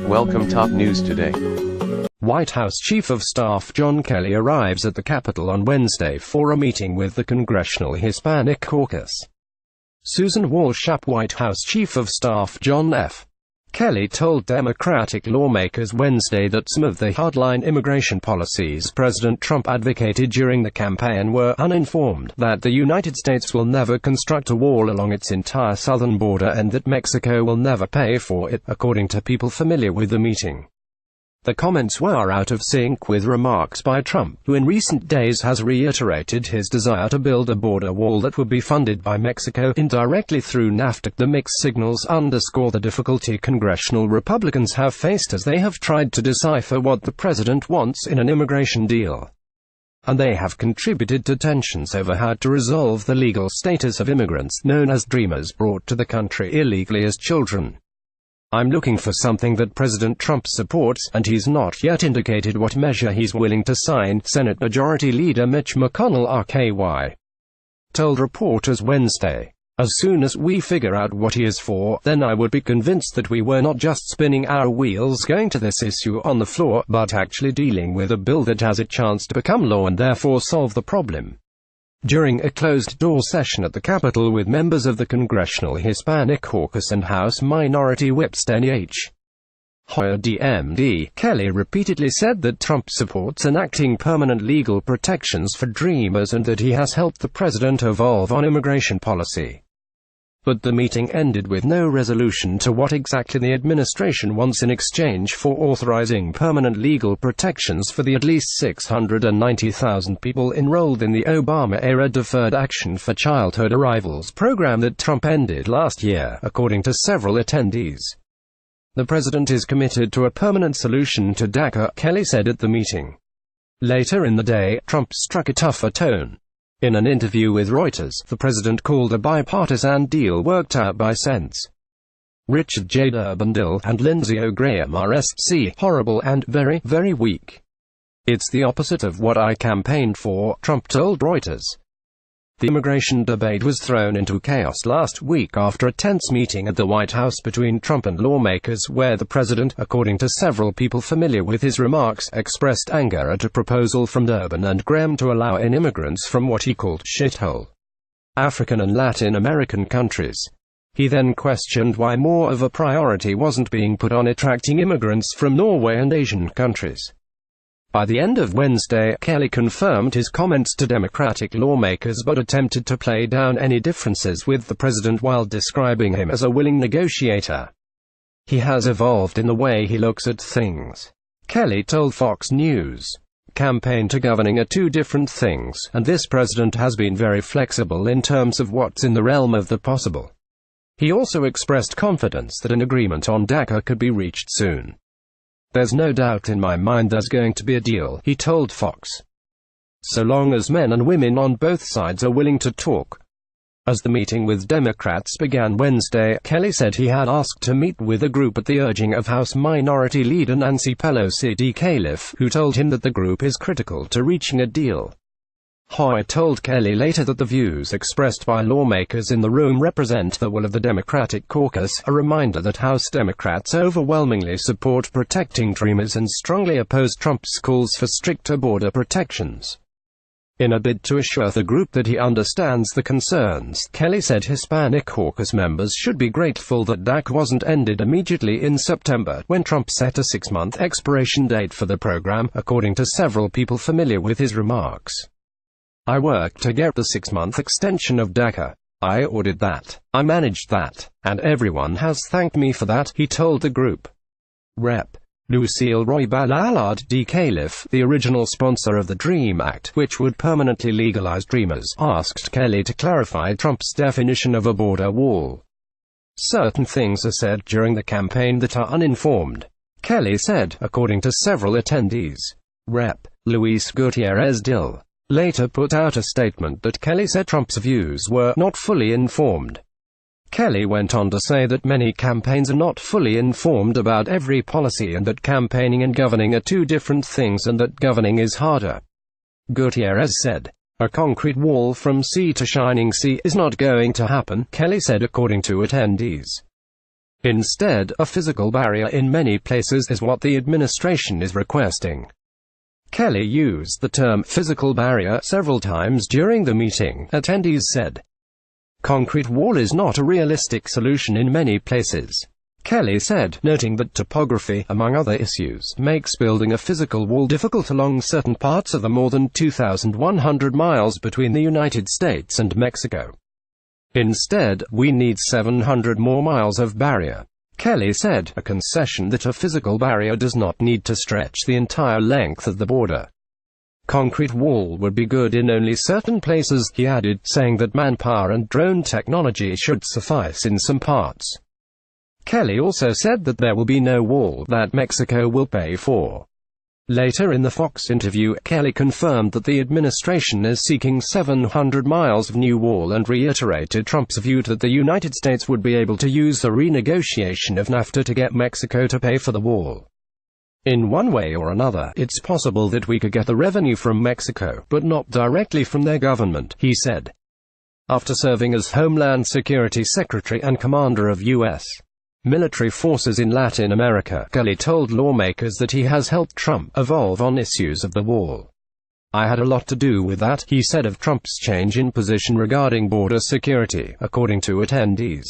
Welcome top news today. White House Chief of Staff John Kelly arrives at the Capitol on Wednesday for a meeting with the Congressional Hispanic Caucus. Susan WalshAP. White House Chief of Staff John F. Kelly told Democratic lawmakers Wednesday that some of the hardline immigration policies President Trump advocated during the campaign were uninformed, that the United States will never construct a wall along its entire southern border and that Mexico will never pay for it, according to people familiar with the meeting. The comments were out of sync with remarks by Trump, who in recent days has reiterated his desire to build a border wall that would be funded by Mexico indirectly through NAFTA. The mixed signals underscore the difficulty congressional Republicans have faced as they have tried to decipher what the president wants in an immigration deal. And they have contributed to tensions over how to resolve the legal status of immigrants known as dreamers brought to the country illegally as children. I'm looking for something that President Trump supports, and he's not yet indicated what measure he's willing to sign, Senate Majority Leader Mitch McConnell RKY told reporters Wednesday. As soon as we figure out what he is for, then I would be convinced that we were not just spinning our wheels going to this issue on the floor, but actually dealing with a bill that has a chance to become law and therefore solve the problem. During a closed-door session at the Capitol with members of the Congressional Hispanic Caucus and House Minority Whip Steny H. Hoyer DMD, Kelly repeatedly said that Trump supports enacting permanent legal protections for dreamers and that he has helped the president evolve on immigration policy. But the meeting ended with no resolution to what exactly the administration wants in exchange for authorizing permanent legal protections for the at least 690,000 people enrolled in the Obama-era Deferred Action for Childhood Arrivals program that Trump ended last year, according to several attendees. The president is committed to a permanent solution to DACA, Kelly said at the meeting. Later in the day, Trump struck a tougher tone. In an interview with Reuters, the president called a bipartisan deal worked out by Sens. Richard J. Durbin and Lindsey Graham RSC horrible and very, very weak. It's the opposite of what I campaigned for, Trump told Reuters. The immigration debate was thrown into chaos last week after a tense meeting at the White House between Trump and lawmakers where the president, according to several people familiar with his remarks, expressed anger at a proposal from Durbin and Graham to allow in immigrants from what he called shithole African and Latin American countries. He then questioned why more of a priority wasn't being put on attracting immigrants from Norway and Asian countries. By the end of Wednesday, Kelly confirmed his comments to Democratic lawmakers but attempted to play down any differences with the president while describing him as a willing negotiator. He has evolved in the way he looks at things, Kelly told Fox News. Campaign to governing are two different things, and this president has been very flexible in terms of what's in the realm of the possible. He also expressed confidence that an agreement on DACA could be reached soon. There's no doubt in my mind there's going to be a deal, he told Fox. So long as men and women on both sides are willing to talk. As the meeting with Democrats began Wednesday, Kelly said he had asked to meet with a group at the urging of House Minority Leader Nancy Pelosi DeCalif, who told him that the group is critical to reaching a deal. Hoyer told Kelly later that the views expressed by lawmakers in the room represent the will of the Democratic caucus, a reminder that House Democrats overwhelmingly support protecting dreamers and strongly oppose Trump's calls for stricter border protections. In a bid to assure the group that he understands the concerns, Kelly said Hispanic caucus members should be grateful that DACA wasn't ended immediately in September, when Trump set a 6-month expiration date for the program, according to several people familiar with his remarks. I worked to get the 6-month extension of DACA. I ordered that. I managed that. And everyone has thanked me for that, he told the group. Rep. Lucille Roy Ballard DeCalif, the original sponsor of the DREAM Act, which would permanently legalize dreamers, asked Kelly to clarify Trump's definition of a border wall. Certain things are said during the campaign that are uninformed, Kelly said, according to several attendees. Rep. Luis Gutierrez Dill later put out a statement that Kelly said Trump's views were not fully informed. Kelly went on to say that many campaigns are not fully informed about every policy and that campaigning and governing are two different things and that governing is harder. Gutierrez said, "A concrete wall from sea to shining sea is not going to happen," Kelly said according to attendees. Instead, a physical barrier in many places is what the administration is requesting. Kelly used the term physical barrier several times during the meeting, attendees said. Concrete wall is not a realistic solution in many places, Kelly said, noting that topography, among other issues, makes building a physical wall difficult along certain parts of the more than 2,100 miles between the United States and Mexico. Instead, we need 700 more miles of barrier, Kelly said, a concession that a physical barrier does not need to stretch the entire length of the border. Concrete wall would be good in only certain places, he added, saying that manpower and drone technology should suffice in some parts. Kelly also said that there will be no wall that Mexico will pay for. Later in the Fox interview, Kelly confirmed that the administration is seeking 700 miles of new wall and reiterated Trump's view that the United States would be able to use the renegotiation of NAFTA to get Mexico to pay for the wall. In one way or another, it's possible that we could get the revenue from Mexico, but not directly from their government, he said. After serving as Homeland Security Secretary and commander of U.S. military forces in Latin America, Kelly told lawmakers that he has helped Trump evolve on issues of the wall. I had a lot to do with that, he said of Trump's change in position regarding border security, according to attendees.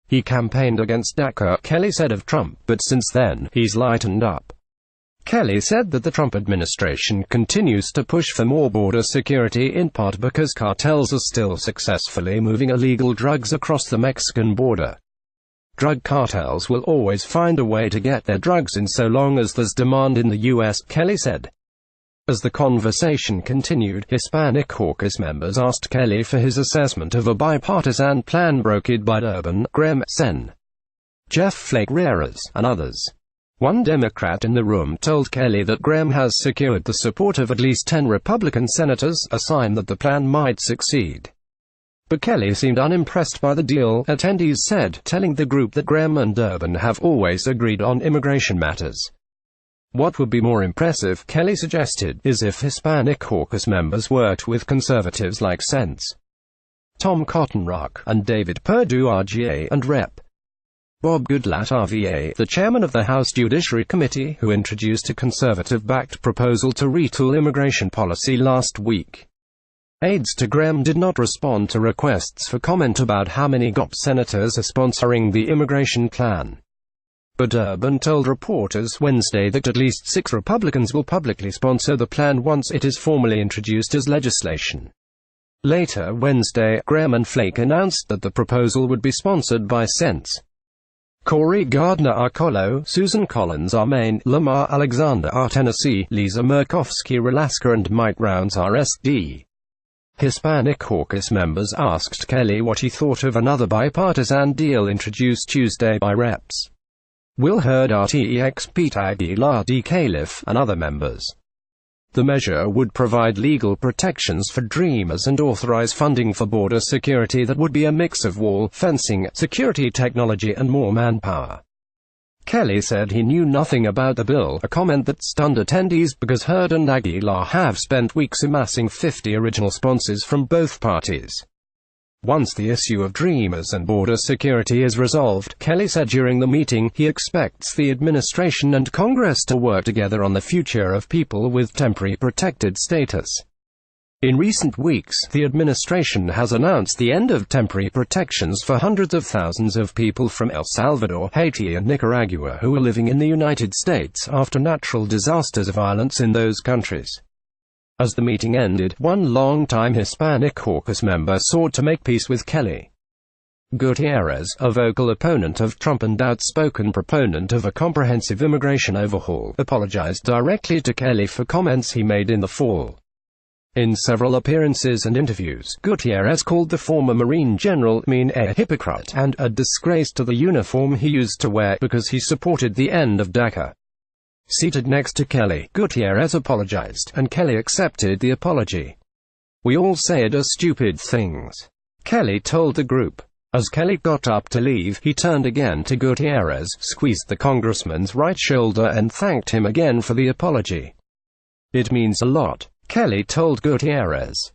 He campaigned against DACA, Kelly said of Trump, but since then, he's lightened up. Kelly said that the Trump administration continues to push for more border security in part because cartels are still successfully moving illegal drugs across the Mexican border. Drug cartels will always find a way to get their drugs in so long as there's demand in the U.S., Kelly said. As the conversation continued, Hispanic Caucus members asked Kelly for his assessment of a bipartisan plan brokered by Durbin, Graham, Sen. Jeff Flake Ramirez, and others. One Democrat in the room told Kelly that Graham has secured the support of at least 10 Republican senators, a sign that the plan might succeed. But Kelly seemed unimpressed by the deal, attendees said, telling the group that Graham and Durbin have always agreed on immigration matters. What would be more impressive, Kelly suggested, is if Hispanic Caucus members worked with conservatives like Sens. Tom Cotton Rock, and David Perdue RGA, and Rep. Bob Goodlatte RVA, the chairman of the House Judiciary Committee, who introduced a conservative-backed proposal to retool immigration policy last week. Aides to Graham did not respond to requests for comment about how many GOP senators are sponsoring the immigration plan. But Durbin told reporters Wednesday that at least 6 Republicans will publicly sponsor the plan once it is formally introduced as legislation. Later Wednesday, Graham and Flake announced that the proposal would be sponsored by Sens. Cory Gardner R. Colo, Susan Collins R. Maine, Lamar Alexander R. Tennessee, Lisa Murkowski Alaska, and Mike Rounds R. SD. Hispanic Caucus members asked Kelly what he thought of another bipartisan deal introduced Tuesday by Reps. Will Hurd RTX, Pete Aguilar D. Califf, and other members. The measure would provide legal protections for Dreamers and authorize funding for border security that would be a mix of wall, fencing, security technology and more manpower. Kelly said he knew nothing about the bill, a comment that stunned attendees because Hurd and Aguilar have spent weeks amassing 50 original sponsors from both parties. Once the issue of Dreamers and border security is resolved, Kelly said during the meeting, he expects the administration and Congress to work together on the future of people with temporary protected status. In recent weeks, the administration has announced the end of temporary protections for hundreds of thousands of people from El Salvador, Haiti and Nicaragua who are living in the United States after natural disasters or violence in those countries. As the meeting ended, one longtime Hispanic Caucus member sought to make peace with Kelly. Gutierrez, a vocal opponent of Trump and outspoken proponent of a comprehensive immigration overhaul, apologized directly to Kelly for comments he made in the fall. In several appearances and interviews, Gutierrez called the former Marine general a hypocrite and a disgrace to the uniform he used to wear because he supported the end of DACA. Seated next to Kelly, Gutierrez apologized, and Kelly accepted the apology. We all said stupid things, Kelly told the group. As Kelly got up to leave, he turned again to Gutierrez, squeezed the congressman's right shoulder and thanked him again for the apology. It means a lot, Kelly told Gutierrez.